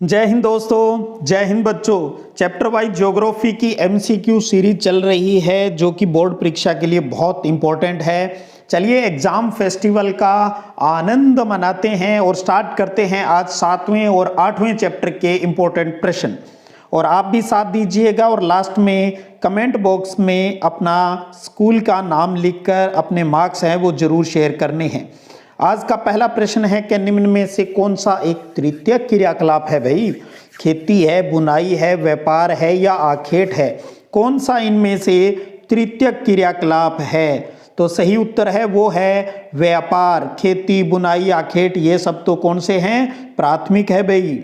जय हिंद दोस्तों, जय हिंद बच्चों। चैप्टर वाइज ज्योग्राफी की एमसीक्यू सीरीज चल रही है जो कि बोर्ड परीक्षा के लिए बहुत इंपॉर्टेंट है। चलिए एग्जाम फेस्टिवल का आनंद मनाते हैं और स्टार्ट करते हैं आज 7वें और 8वें चैप्टर के इंपॉर्टेंट प्रश्न। और आप भी साथ दीजिएगा और लास्ट में कमेंट बॉक्स में अपना स्कूल का नाम लिखकर अपने मार्क्स हैं वो जरूर शेयर करने हैं। आज का पहला प्रश्न है कि निम्न में से कौन सा एक तृतीयक क्रियाकलाप है भाई? खेती है, बुनाई है, व्यापार है या आखेट है? कौन सा इनमें से तृतीयक क्रियाकलाप है? तो सही उत्तर है वो है व्यापार। खेती, बुनाई, आखेट ये सब तो कौन से हैं? प्राथमिक है भाई।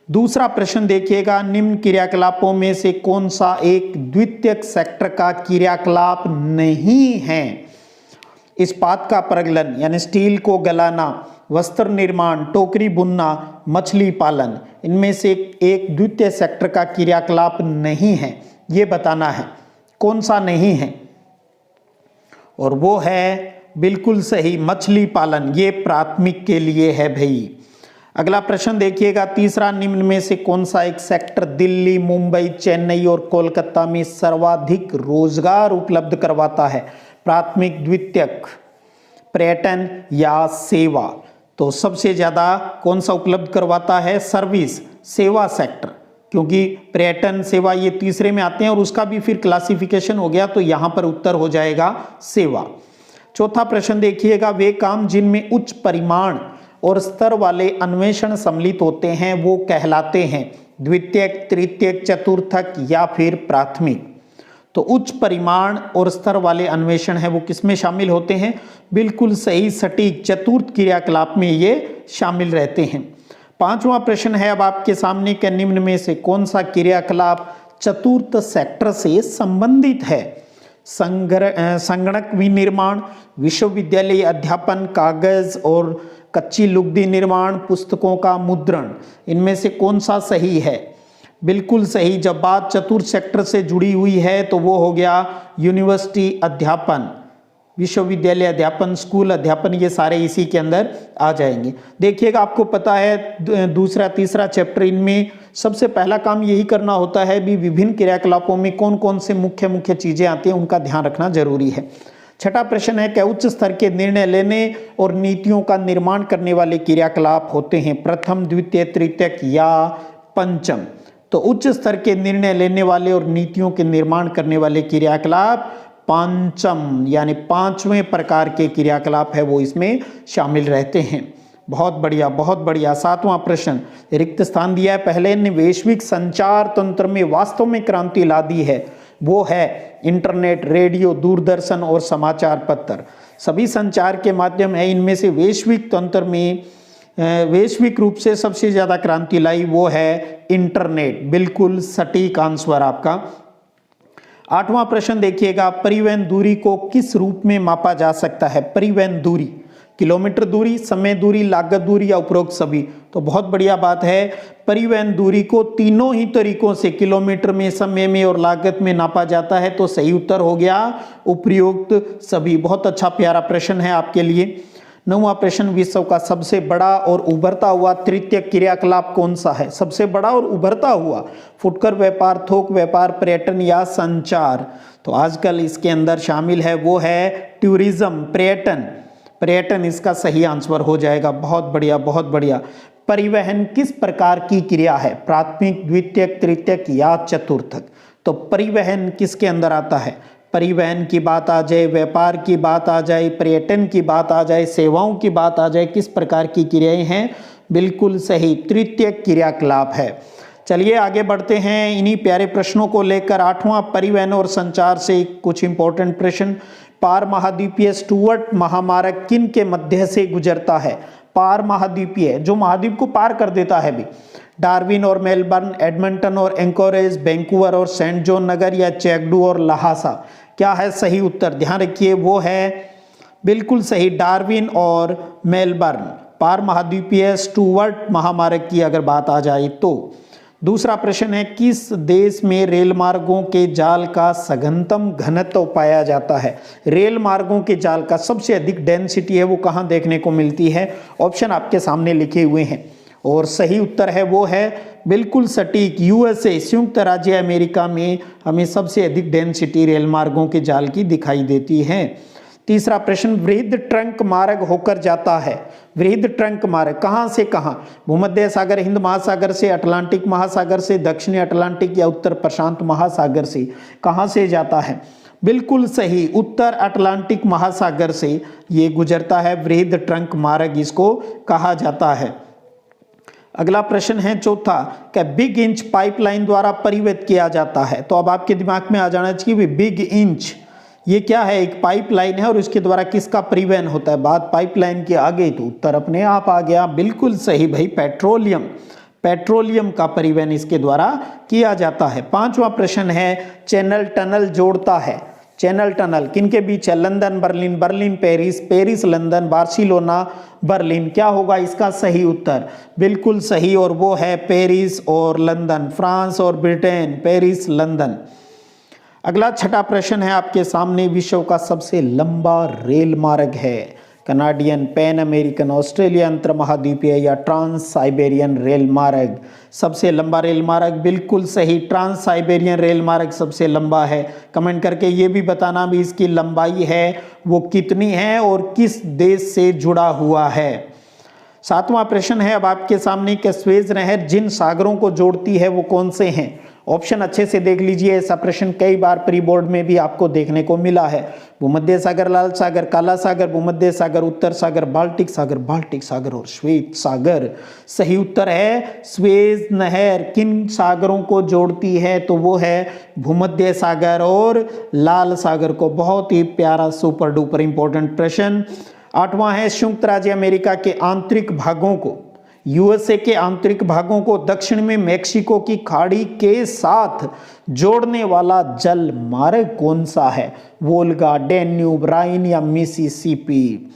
दूसरा प्रश्न देखिएगा, निम्न क्रियाकलापों में से कौन सा एक द्वितीयक सेक्टर का क्रियाकलाप नहीं है? इस्पात का प्रगलन यानी स्टील को गलाना, वस्त्र निर्माण, टोकरी बुनना, मछली पालन, इनमें से एक द्वितीय सेक्टर का क्रियाकलाप नहीं है, ये बताना है कौन सा नहीं है। और वो है बिल्कुल सही मछली पालन, ये प्राथमिक के लिए है भाई। अगला प्रश्न देखिएगा, तीसरा, निम्न में से कौन सा एक सेक्टर दिल्ली, मुंबई, चेन्नई और कोलकाता में सर्वाधिक रोजगार उपलब्ध करवाता है? प्राथमिक, द्वितीयक, पर्यटन या सेवा? तो सबसे ज्यादा कौन सा उपलब्ध करवाता है? सर्विस, सेवा सेक्टर, क्योंकि पर्यटन, सेवा ये तीसरे में आते हैं और उसका भी फिर क्लासिफिकेशन हो गया तो यहां पर उत्तर हो जाएगा सेवा। चौथा प्रश्न देखिएगा, वे काम जिनमें उच्च परिमाण और स्तर वाले अन्वेषण सम्मिलित होते हैं वो कहलाते हैं द्वितीयक, तृतीयक, चतुर्थक या फिर प्राथमिक? तो उच्च परिमाण और स्तर वाले अन्वेषण है वो किसमें शामिल होते हैं? बिल्कुल सही, सटीक, चतुर्थ क्रियाकलाप में ये शामिल रहते हैं। पांचवा प्रश्न है अब आपके सामने के निम्न में से कौन सा क्रियाकलाप चतुर्थ सेक्टर से संबंधित है? संगणक विनिर्माण, विश्वविद्यालय अध्यापन, कागज और कच्ची लुगदी निर्माण, पुस्तकों का मुद्रण, इनमें से कौन सा सही है? बिल्कुल सही, जब बात चतुर्थ सेक्टर से जुड़ी हुई है तो वो हो गया यूनिवर्सिटी अध्यापन, विश्वविद्यालय अध्यापन, स्कूल अध्यापन, ये सारे इसी के अंदर आ जाएंगे। देखिएगा आपको पता है दूसरा तीसरा चैप्टर, इनमें सबसे पहला काम यही करना होता है भी विभिन्न क्रियाकलापों में कौन कौन से मुख्य मुख्य चीजें आती हैं उनका ध्यान रखना जरूरी है। छठा प्रश्न है कि उच्च स्तर के निर्णय लेने और नीतियों का निर्माण करने वाले क्रियाकलाप होते हैं प्रथम, द्वितीय, तृतीयक या पंचम? तो उच्च स्तर के निर्णय लेने वाले और नीतियों के निर्माण करने वाले क्रियाकलाप पंचम यानी पांचवें प्रकार के क्रियाकलाप है वो इसमें शामिल रहते हैं। बहुत बढ़िया, बहुत बढ़िया। सातवां प्रश्न, रिक्त स्थान दिया है, पहले ने वैश्विक संचार तंत्र में वास्तव में क्रांति ला दी है, वो है इंटरनेट, रेडियो, दूरदर्शन और समाचार पत्र। सभी संचार के माध्यम है, इनमें से वैश्विक तंत्र में वैश्विक रूप से सबसे ज्यादा क्रांति लाई वो है इंटरनेट। बिल्कुल सटीक आंसर आपका। आठवां प्रश्न देखिएगा, परिवहन दूरी को किस रूप में मापा जा सकता है? परिवहन दूरी, किलोमीटर दूरी, समय दूरी, लागत दूरी या उपरोक्त सभी? तो बहुत बढ़िया बात है, परिवहन दूरी को तीनों ही तरीकों से किलोमीटर में, समय में और लागत में नापा जाता है। तो सही उत्तर हो गया उपरोक्त सभी। बहुत अच्छा प्यारा प्रश्न है आपके लिए। नौवां प्रश्न, विश्व का सबसे बड़ा और उभरता हुआ तृतीय क्रियाकलाप कौन सा है? सबसे बड़ा और उभरता हुआ, फुटकर व्यापार, थोक व्यापार, पर्यटन या संचार? तो आजकल इसके अंदर शामिल है वो है टूरिज्म, पर्यटन। पर्यटन इसका सही आंसर हो जाएगा। बहुत बढ़िया, बहुत बढ़िया। परिवहन किस प्रकार की क्रिया है? प्राथमिक, द्वितीयक, तृतीयक या चतुर्थक? तो परिवहन किसके अंदर आता है? परिवहन की बात आ जाए, व्यापार की बात आ जाए, पर्यटन की बात आ जाए, सेवाओं की बात आ जाए, किस प्रकार की क्रियाएं हैं? बिल्कुल सही, तृतीयक क्रियाकलाप है। चलिए आगे बढ़ते हैं इन्हीं प्यारे प्रश्नों को लेकर। आठवां, परिवहन और संचार से कुछ इंपॉर्टेंट प्रश्न। पार महाद्वीपीय स्टुअर्ट महामार्ग किन के मध्य से गुजरता है? पार महाद्वीपीय, जो महाद्वीप को पार कर देता है भी। डार्विन और मेलबर्न, एडमंटन और एंकोरेज, वैंकूवर और सेंट जॉन नगर या चेंगडू और लहासा? क्या है सही उत्तर? ध्यान रखिए वो है बिल्कुल सही, डार्विन और मेलबर्न। पार महाद्वीपीय स्टुअर्ट महामार्ग की अगर बात आ जाए तो। दूसरा प्रश्न है, किस देश में रेल मार्गों के जाल का सघनतम घनत्व पाया जाता है? रेल मार्गों के जाल का सबसे अधिक डेंसिटी है वो कहां देखने को मिलती है? ऑप्शन आपके सामने लिखे हुए हैं। और सही उत्तर है वो है बिल्कुल सटीक यूएसए, संयुक्त राज्य अमेरिका में हमें सबसे अधिक डेंसिटी रेल मार्गों के जाल की दिखाई देती है। तीसरा प्रश्न, वृहद ट्रंक मार्ग होकर जाता है। वृहद ट्रंक मार्ग कहां से कहां? भूमध्य सागर, हिंद महासागर से, अटलांटिक महासागर से, दक्षिणी अटलांटिक या उत्तर प्रशांत महासागर से, कहां से जाता है? बिल्कुल सही, उत्तर अटलांटिक महासागर से ये गुजरता है। वृहद ट्रंक मार्ग इसको कहा जाता है। अगला प्रश्न है चौथा, क्या बिग इंच पाइपलाइन द्वारा परिवहन किया जाता है? तो अब आपके दिमाग में आ जाना चाहिए बिग इंच ये क्या है? एक पाइपलाइन है और उसके द्वारा किसका परिवहन होता है? बात पाइपलाइन की आ गई तो उत्तर अपने आप आ गया। बिल्कुल सही भाई, पेट्रोलियम, पेट्रोलियम का परिवहन इसके द्वारा किया जाता है। पांचवा प्रश्न है, चैनल टनल जोड़ता है। चैनल टनल किनके बीच है? London Berlin, Berlin Paris, Paris London, Barcelona Berlin. क्या होगा इसका सही उत्तर? बिल्कुल सही, और वो है पेरिस और लंदन, फ्रांस और ब्रिटेन, पेरिस लंदन। अगला छठा प्रश्न है आपके सामने, विश्व का सबसे लंबा रेल मार्ग है? कनाडियन, पैन अमेरिकन, ऑस्ट्रेलिया अंतर महाद्वीपीय या ट्रांस साइबेरियन रेल मार्ग? सबसे लंबा रेल मार्ग बिल्कुल सही, ट्रांस साइबेरियन रेल मार्ग सबसे लंबा है। कमेंट करके ये भी बताना भी इसकी लंबाई है वो कितनी है और किस देश से जुड़ा हुआ है। सातवां प्रश्न है अब आपके सामने कि स्वेज नहर जिन सागरों को जोड़ती है वो कौन से हैं? ऑप्शन अच्छे से देख लीजिए, ऐसा प्रश्न कई बार प्री बोर्ड में भी आपको देखने को मिला है। भूमध्य सागर, लाल सागर, काला सागर, भूमध्य सागर, उत्तर सागर, बाल्टिक सागर, बाल्टिक सागर और श्वेत सागर। सही उत्तर है स्वेज नहर किन सागरों को जोड़ती है? तो वो है भूमध्य सागर और लाल सागर को। बहुत ही प्यारा सुपर डुपर इंपॉर्टेंट प्रश्न। आठवां है, संयुक्त राज्य अमेरिका के आंतरिक भागों को, यूएसए के आंतरिक भागों को दक्षिण में मैक्सिको की खाड़ी के साथ जोड़ने वाला जल मार्ग कौन सा है? वोल्गा, डैन्यूब, राइन या मिसिसिपी?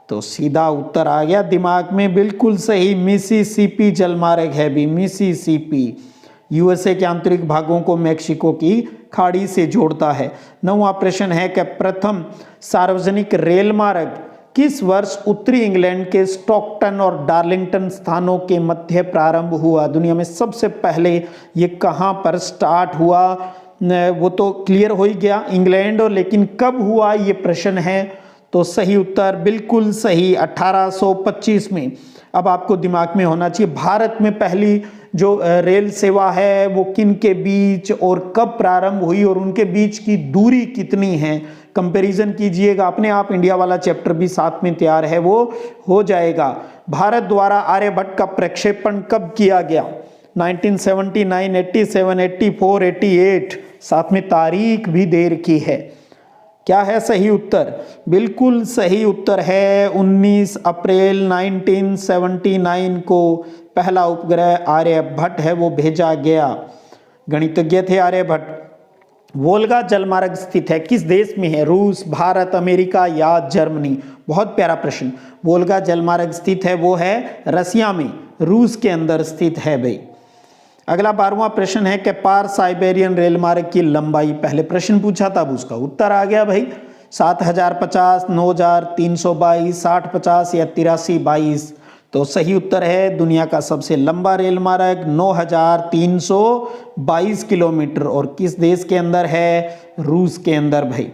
तो सीधा उत्तर आ गया दिमाग में, बिल्कुल सही, मिसिसिपी जल मार्ग है भी, मिसिसिपी यूएसए के आंतरिक भागों को मैक्सिको की खाड़ी से जोड़ता है। नौवां प्रश्न है कि प्रथम सार्वजनिक रेल मार्ग किस वर्ष उत्तरी इंग्लैंड के स्टॉकटन और डार्लिंगटन स्थानों के मध्य प्रारंभ हुआ? दुनिया में सबसे पहले ये कहां पर स्टार्ट हुआ? वो तो क्लियर हो ही गया, इंग्लैंड, और लेकिन कब हुआ ये प्रश्न है। तो सही उत्तर बिल्कुल सही, 1825 में। अब आपको दिमाग में होना चाहिए भारत में पहली जो रेल सेवा है वो किन के बीच और कब प्रारंभ हुई और उनके बीच की दूरी कितनी है? कंपैरिजन कीजिएगा अपने आप, इंडिया वाला चैप्टर भी साथ में तैयार है, वो हो जाएगा। भारत द्वारा आर्यभट्ट का प्रक्षेपण कब किया गया? 1979, 87, 84, 88, साथ में तारीख भी दे रखी है। क्या है सही उत्तर? बिल्कुल सही उत्तर है 19 अप्रैल 1979 को पहला उपग्रह आर्यभट्ट है वो भेजा गया। गणितज्ञ थे आर्यभट्ट। वोल्गा जलमार्ग स्थित है किस देश में है? रूस, भारत, अमेरिका या जर्मनी? बहुत प्यारा प्रश्न। वोल्गा जलमार्ग स्थित है वो है रसिया में, रूस के अंदर स्थित है भाई। अगला 12वां प्रश्न है कि पार साइबेरियन रेल मार्ग की लंबाई, पहले प्रश्न पूछा था अब उसका उत्तर आ गया भाई। 7050, 9322, 6050 या 8322? तो सही उत्तर है दुनिया का सबसे लंबा रेल मार्ग 9322 किलोमीटर, और किस देश के अंदर है? रूस के अंदर भाई।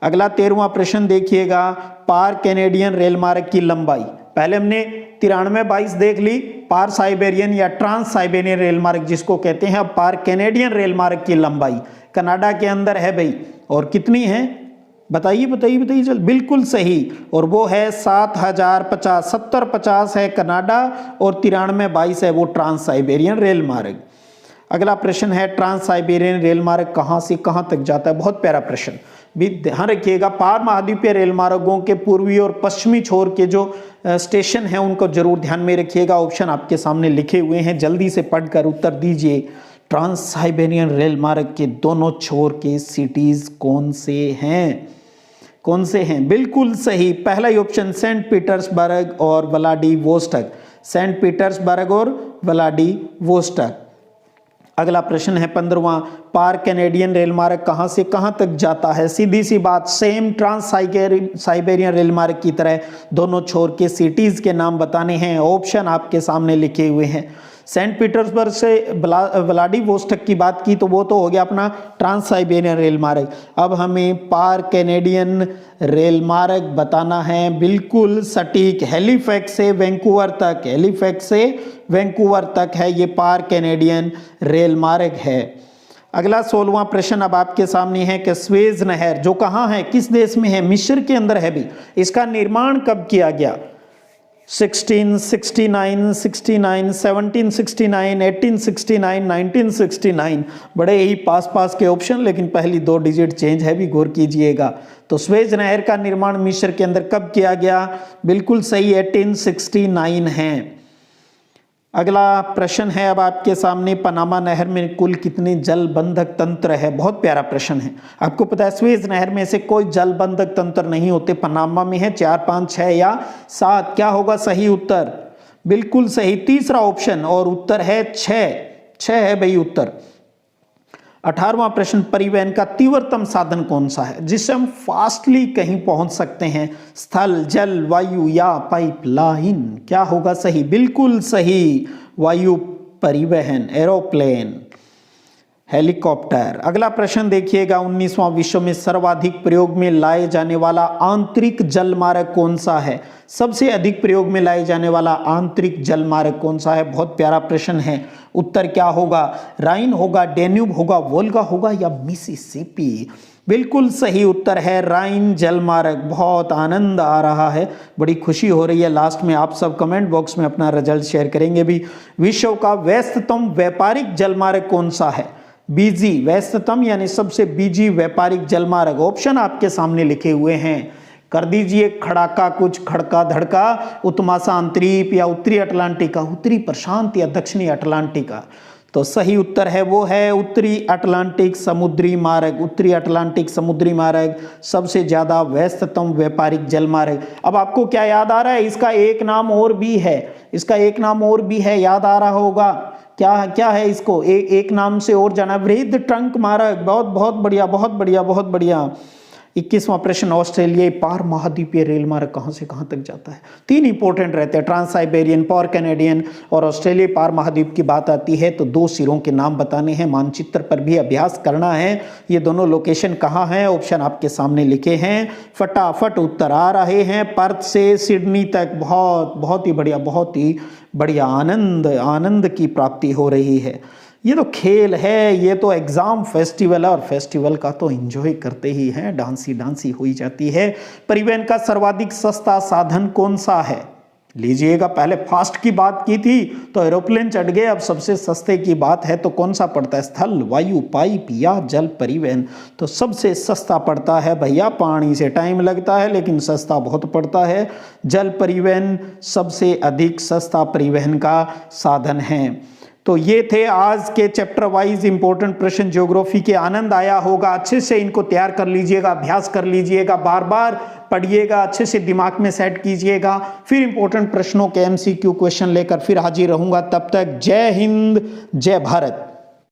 अगला 13वां प्रश्न देखिएगा, पार कैनेडियन रेल मार्ग की लंबाई, पहले हमने 9322 देख ली, पार साइबेरियन या ट्रांस साइबेरियन रेल मार्ग जिसको कहते हैं। अब पार कैनेडियन रेल मार्ग की लंबाई कनाडा के अंदर है भाई, और कितनी है बताइए बताइए बताइए चल। बिल्कुल सही, और वो है 7050। 7050 है कनाडा और 9322 है वो ट्रांस साइबेरियन रेल मार्ग। अगला प्रश्न है, ट्रांस साइबेरियन रेल मार्ग कहां से कहां तक जाता है? बहुत प्यारा प्रश्न, भी ध्यान रखिएगा। पार महाद्वीपीय रेल मार्गों के पूर्वी और पश्चिमी छोर के जो स्टेशन हैं उनको जरूर ध्यान में रखिएगा। ऑप्शन आपके सामने लिखे हुए हैं, जल्दी से पढ़कर उत्तर दीजिए। ट्रांस साइबेरियन रेल मार्ग के दोनों छोर के सिटीज कौन से हैं? कौन से हैं? बिल्कुल सही, पहला ही ऑप्शन सेंट पीटर्सबर्ग और व्लादिवोस्टॉक। सेंट पीटर्सबर्ग और व्लादिवोस्टॉक। अगला प्रश्न है 15वां, पार कैनेडियन रेल मार्ग कहां से कहां तक जाता है? सीधी सी बात, सेम ट्रांस साइबेरियन रेल मार्ग की तरह दोनों छोर के सिटीज के नाम बताने हैं। ऑप्शन आपके सामने लिखे हुए हैं। सेंट पीटर्सबर्ग से व्लादिवोस्टोक की बात की तो वो तो हो गया अपना ट्रांस साइबेरियन रेल मार्ग। अब हमें पार कैनेडियन रेल मार्ग बताना है, बिल्कुल सटीक। हैलिफैक्स से वैंकूवर तक, हैलिफैक्स से वैंकूवर तक है ये पार कैनेडियन रेल मार्ग है। अगला 16वां प्रश्न अब आपके सामने है कि स्वेज नहर जो कहाँ है, किस देश में है? मिस्र के अंदर है भी। इसका निर्माण कब किया गया? 1669, 69, 1769, 1869, 1969। बड़े ही पास पास के ऑप्शन, लेकिन पहली 2 डिजिट चेंज है भी, गौर कीजिएगा। तो स्वेज नहर का निर्माण मिस्र के अंदर कब किया गया? बिल्कुल सही, 1869 है। अगला प्रश्न है अब आपके सामने, पनामा नहर में कुल कितने जलबंधक तंत्र है? बहुत प्यारा प्रश्न है। आपको पता है स्वेज नहर में से कोई जलबंधक तंत्र नहीं होते, पनामा में है 4, 5, 6 या 7। क्या होगा सही उत्तर? बिल्कुल सही, तीसरा ऑप्शन, और उत्तर है 6 है भाई उत्तर। 18वां प्रश्न, परिवहन का तीव्रतम साधन कौन सा है जिससे हम फास्टली कहीं पहुंच सकते हैं? स्थल, जल, वायु या पाइपलाइन? क्या होगा सही? बिल्कुल सही, वायु परिवहन, एरोप्लेन, हेलीकॉप्टर। अगला प्रश्न देखिएगा, 19वां, विश्व में सर्वाधिक प्रयोग में लाए जाने वाला आंतरिक जल मार्ग कौन सा है? सबसे अधिक प्रयोग में लाए जाने वाला आंतरिक जल मार्ग कौन सा है? बहुत प्यारा प्रश्न है। उत्तर क्या होगा? राइन होगा, डेन्यूब होगा, वोल्गा होगा या मिसिसिपी? बिल्कुल सही उत्तर है राइन जल मार्ग। बहुत आनंद आ रहा है, बड़ी खुशी हो रही है। लास्ट में आप सब कमेंट बॉक्स में अपना रिजल्ट शेयर करेंगे भी। विश्व का व्यस्ततम व्यापारिक जल मार्ग कौन सा है? बीजी, व्यस्ततम यानी सबसे बीजी व्यापारिक जलमार्ग। ऑप्शन आपके सामने लिखे हुए हैं, कर दीजिए खड़ाका, कुछ खड़का धड़का, उत्तमासा अंतरीप या उत्तरी अटलांटिका, उत्तरी प्रशांत या दक्षिणी अटलांटिका? तो सही उत्तर है वो है उत्तरी अटलांटिक समुद्री मार्ग। उत्तरी अटलांटिक समुद्री मार्ग सबसे ज्यादा व्यस्ततम व्यापारिक जलमार्ग। अब आपको क्या याद आ रहा है? इसका एक नाम और भी है, इसका एक नाम और भी है, याद आ रहा होगा। क्या है इसको? एक नाम से और जाना, वृहद ट्रंक मार्ग। बहुत बहुत बढ़िया, बहुत बढ़िया, बहुत बढ़िया। 21वां प्रश्न, ऑस्ट्रेलियाई पार महाद्वीपीय रेल मार्ग कहां से कहां तक जाता है? 3 इंपॉर्टेंट रहते हैं, ट्रांस साइबेरियन, पार कैनेडियन और ऑस्ट्रेलियाई पार महाद्वीप की बात आती है तो 2 सिरों के नाम बताने हैं, मानचित्र पर भी अभ्यास करना है। ये दोनों लोकेशन कहाँ हैं? ऑप्शन आपके सामने लिखे हैं, फटाफट उत्तर आ रहे हैं। पर्थ से सिडनी तक, बहुत ही बढ़िया, बहुत ही बढ़िया। आनंद की प्राप्ति हो रही है। ये तो खेल है, ये तो एग्जाम फेस्टिवल है और फेस्टिवल का तो एंजॉय करते ही हैं, डांसी हो ही जाती है। परिवहन का सर्वाधिक सस्ता साधन कौन सा है? लीजिएगा, पहले फास्ट की बात की थी तो एरोप्लेन चढ़ गए, अब सबसे सस्ते की बात है तो कौन सा पड़ता है? स्थल, वायु, पाइप या जल परिवहन? तो सबसे सस्ता पड़ता है भैया, पानी से टाइम लगता है लेकिन सस्ता बहुत पड़ता है। जल परिवहन सबसे अधिक सस्ता परिवहन का साधन है। तो ये थे आज के चैप्टर वाइज इंपॉर्टेंट प्रश्न ज्योग्राफी के। आनंद आया होगा, अच्छे से इनको तैयार कर लीजिएगा, अभ्यास कर लीजिएगा, बार बार पढ़िएगा, अच्छे से दिमाग में सेट कीजिएगा। फिर इंपॉर्टेंट प्रश्नों के MCQ क्वेश्चन लेकर फिर हाजिर रहूंगा। तब तक जय हिंद, जय भारत।